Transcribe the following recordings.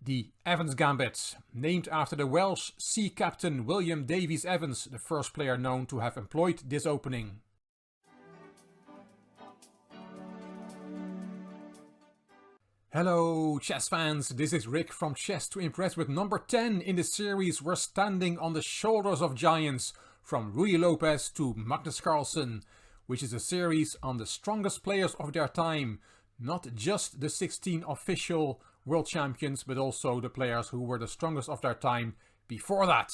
The Evans Gambit, named after the Welsh sea captain William Davies Evans, the first player known to have employed this opening. Hello chess fans, this is Rick from Chess to Impress with number 10 in the series We're Standing on the Shoulders of Giants, from Ruy Lopez to Magnus Carlsen, which is a series on the strongest players of their time, not just the 16 official world champions, but also the players who were the strongest of their time before that.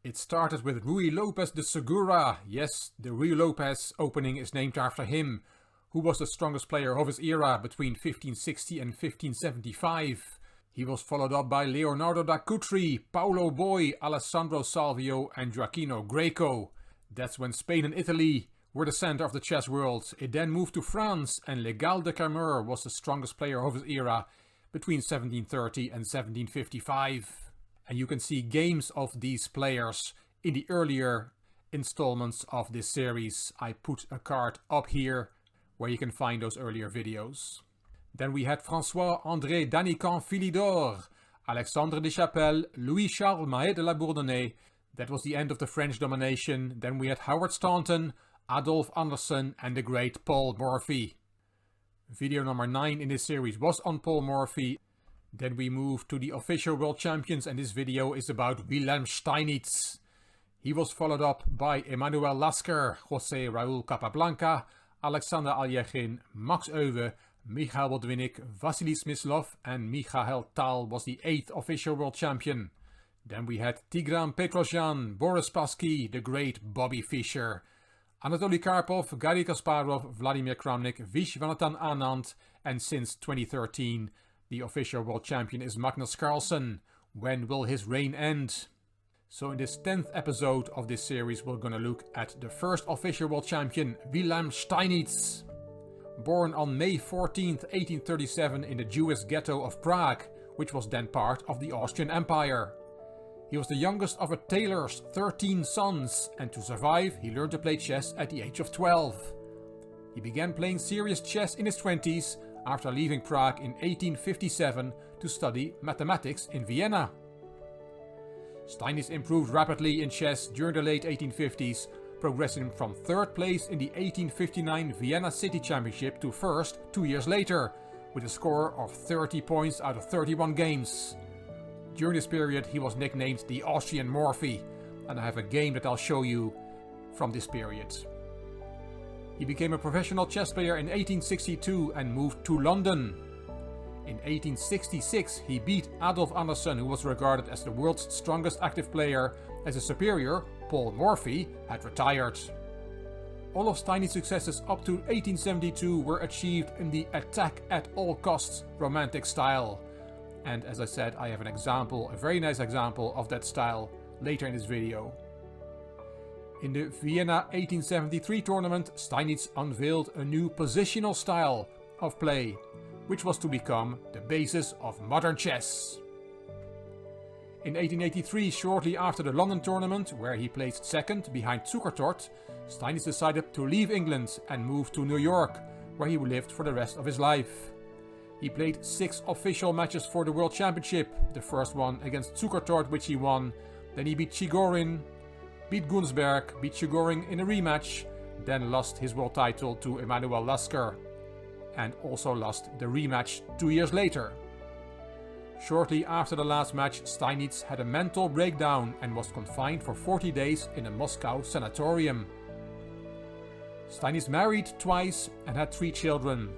It started with Ruy Lopez de Segura. Yes, the Ruy Lopez opening is named after him, who was the strongest player of his era between 1560 and 1575. He was followed up by Leonardo da Cutri, Paolo Boy, Alessandro Salvio and Gioacchino Greco. That's when Spain and Italy were the center of the chess world. It then moved to France, and Legal de Cameur was the strongest player of his era between 1730 and 1755. And you can see games of these players in the earlier installments of this series. I put a card up here where you can find those earlier videos. Then we had François-André Danican Philidor, Alexandre Deschapelles, Louis-Charles Mahé de la Bourdonnais. That was the end of the French domination. Then we had Howard Staunton, Adolphe Anderssen and the great Paul Morphy. Video number 9 in this series was on Paul Morphy. Then we moved to the official world champions, and this video is about Wilhelm Steinitz. He was followed up by Emanuel Lasker, José Raúl Capablanca, Alexander Aljechin, Max Euwe, Michael Botwinnik, Vasily Smyslov and Michael Tal was the 8th official world champion. Then we had Tigran Petrosyan, Boris Spassky, the great Bobby Fischer, Anatoly Karpov, Garry Kasparov, Vladimir Kramnik, Vishwanathan Anand, and since 2013 the official world champion is Magnus Carlsen. When will his reign end? So in this 10th episode of this series we're gonna look at the first official world champion, Wilhelm Steinitz. Born on May 14th, 1837 in the Jewish ghetto of Prague, which was then part of the Austrian Empire. He was the youngest of a tailor's 13 sons, and to survive he learned to play chess at the age of 12. He began playing serious chess in his 20s after leaving Prague in 1857 to study mathematics in Vienna. Steinitz improved rapidly in chess during the late 1850s, progressing from 3rd place in the 1859 Vienna City Championship to 1st 2 years later, with a score of 30 points out of 31 games. During this period he was nicknamed the Austrian Morphy, and I have a game that I'll show you from this period. He became a professional chess player in 1862 and moved to London. In 1866 he beat Adolphe Anderssen, who was regarded as the world's strongest active player, as his superior, Paul Morphy, had retired. All of Steinitz's successes up to 1872 were achieved in the attack at all costs romantic style. And as I said, I have an example, a very nice example of that style later in this video. In the Vienna 1873 tournament, Steinitz unveiled a new positional style of play, which was to become the basis of modern chess. In 1883, shortly after the London tournament, where he placed 2nd behind Zukertort, Steinitz decided to leave England and move to New York, where he lived for the rest of his life. He played 6 official matches for the World Championship, the first one against Zukertort, which he won. Then he beat Chigorin, beat Gunsberg, beat Chigorin in a rematch, then lost his world title to Emanuel Lasker, and also lost the rematch 2 years later. Shortly after the last match, Steinitz had a mental breakdown and was confined for 40 days in a Moscow sanatorium. Steinitz married twice and had 3 children.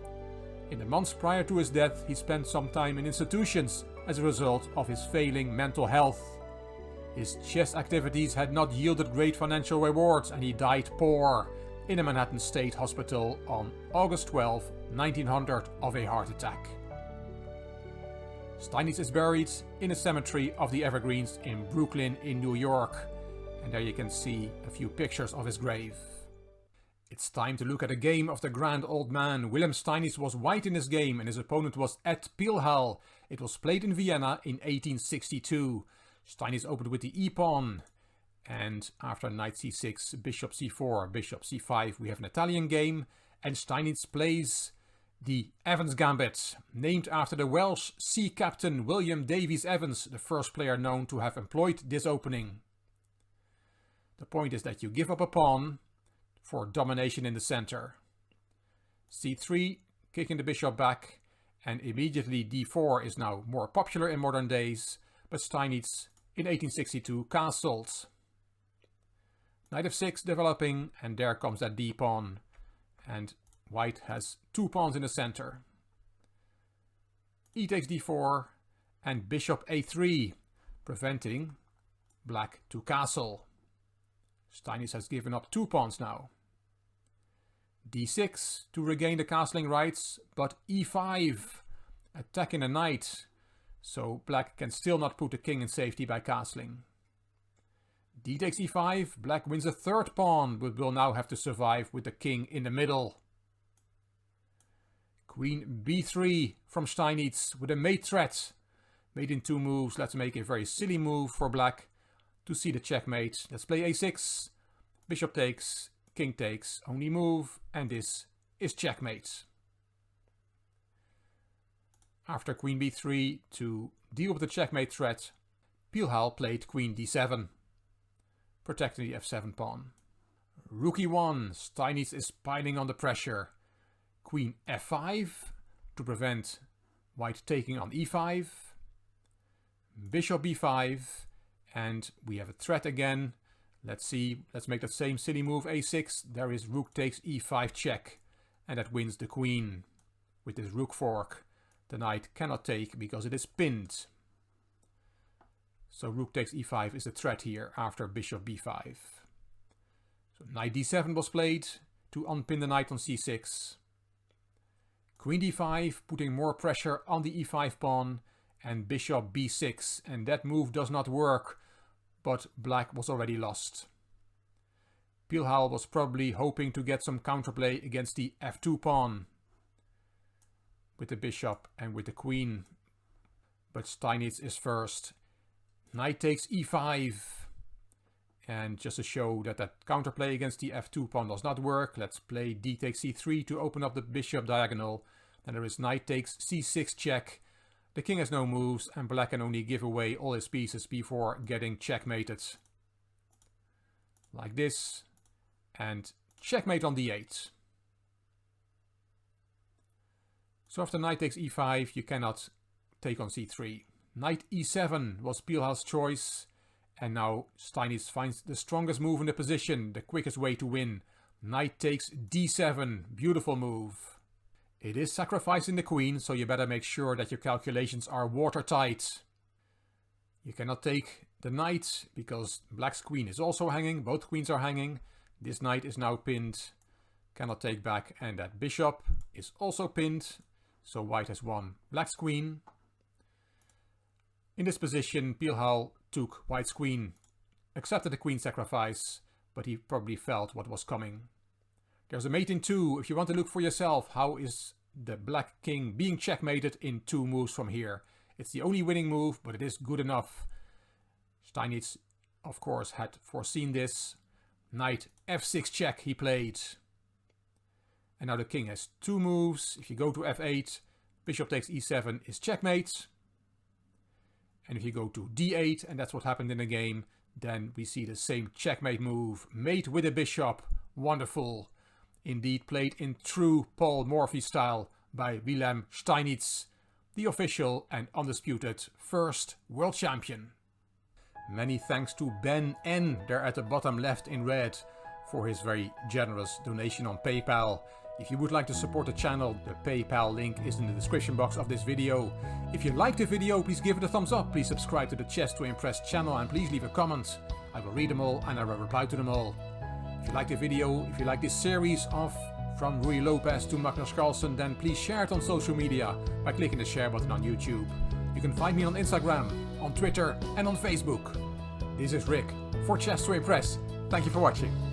In the months prior to his death, he spent some time in institutions as a result of his failing mental health. His chess activities had not yielded great financial rewards, and he died poor in a Manhattan State Hospital on August 12, 1900 of a heart attack. Steinitz is buried in a cemetery of the Evergreens in Brooklyn in New York, and there you can see a few pictures of his grave. It's time to look at a game of the grand old man. Wilhelm Steinitz was white in this game and his opponent was Ed Pielhal. It was played in Vienna in 1862. Steinitz opened with the e-pawn, and after knight c6, bishop c4, bishop c5, we have an Italian game, and Steinitz plays The Evans Gambit, named after the Welsh sea captain William Davies Evans, the first player known to have employed this opening. The point is that you give up a pawn for domination in the center. c3, kicking the bishop back, and immediately d4 is now more popular in modern days, but Steinitz in 1862 castled. Knight f6 developing, and there comes that d-pawn, and white has 2 pawns in the center. E takes d4 and bishop a3, preventing black to castle. Steinitz has given up 2 pawns now. d6 to regain the castling rights, but e5, attacking the knight, so black can still not put the king in safety by castling. D takes e5, black wins a 3rd pawn, but will now have to survive with the king in the middle. Queen b3 from Steinitz with a mate threat. Mate in 2 moves. Let's make a very silly move for black to see the checkmate. Let's play a6, bishop takes, king takes, only move, and this is checkmate. After queen b3, to deal with the checkmate threat, Wilhelm played queen d7, protecting the f7 pawn. Rook e1, Steinitz is piling on the pressure. Queen f5 to prevent white taking on e5. Bishop b5, and we have a threat again. Let's see, let's make that same silly move a6. There is rook takes e5 check, and that wins the queen. With this rook fork, the knight cannot take because it is pinned. So rook takes e5 is the threat here after bishop b5. So knight d7 was played to unpin the knight on c6. Queen d5, putting more pressure on the e5 pawn, and bishop b6, and that move does not work, but black was already lost. Wilhelm was probably hoping to get some counterplay against the f2 pawn with the bishop and with the queen, but Steinitz is first. Knight takes e5, and just to show that that counterplay against the f2 pawn does not work, let's play d takes c3 to open up the bishop diagonal. Then there is knight takes c6 check. The king has no moves, and black can only give away all his pieces before getting checkmated. Like this, and checkmate on d8. So after knight takes e5, you cannot take on c3. Knight e7 was Wilhelm's choice, and now Steinitz finds the strongest move in the position, the quickest way to win. Knight takes d7, beautiful move. It is sacrificing the queen, so you better make sure that your calculations are watertight. You cannot take the knight, because black's queen is also hanging, both queens are hanging. This knight is now pinned, cannot take back, and that bishop is also pinned, so white has won black's queen. In this position, Wilhelm took white's queen, accepted the queen sacrifice, but he probably felt what was coming. There's a mate in 2. If you want to look for yourself, how is the black king being checkmated in 2 moves from here? It's the only winning move, but it is good enough. Steinitz, of course, had foreseen this. Knight f6 check he played. And now the king has 2 moves. If you go to f8, bishop takes e7 is checkmate. And if you go to d8, and that's what happened in the game, then we see the same checkmate move. Mate with a bishop. Wonderful. Indeed played in true Paul Morphy style by Wilhelm Steinitz, the official and undisputed first world champion. Many thanks to Ben N, there at the bottom left in red, for his very generous donation on PayPal. If you would like to support the channel, the PayPal link is in the description box of this video. If you liked the video, please give it a thumbs up, please subscribe to the Chess to Impress channel, and please leave a comment. I will read them all and I will reply to them all. If you like the video, if you like this series of From Ruy Lopez to Magnus Carlsen, then please share it on social media by clicking the share button on YouTube. You can find me on Instagram, on Twitter and on Facebook. This is Rick for Chess to Impress. Thank you for watching.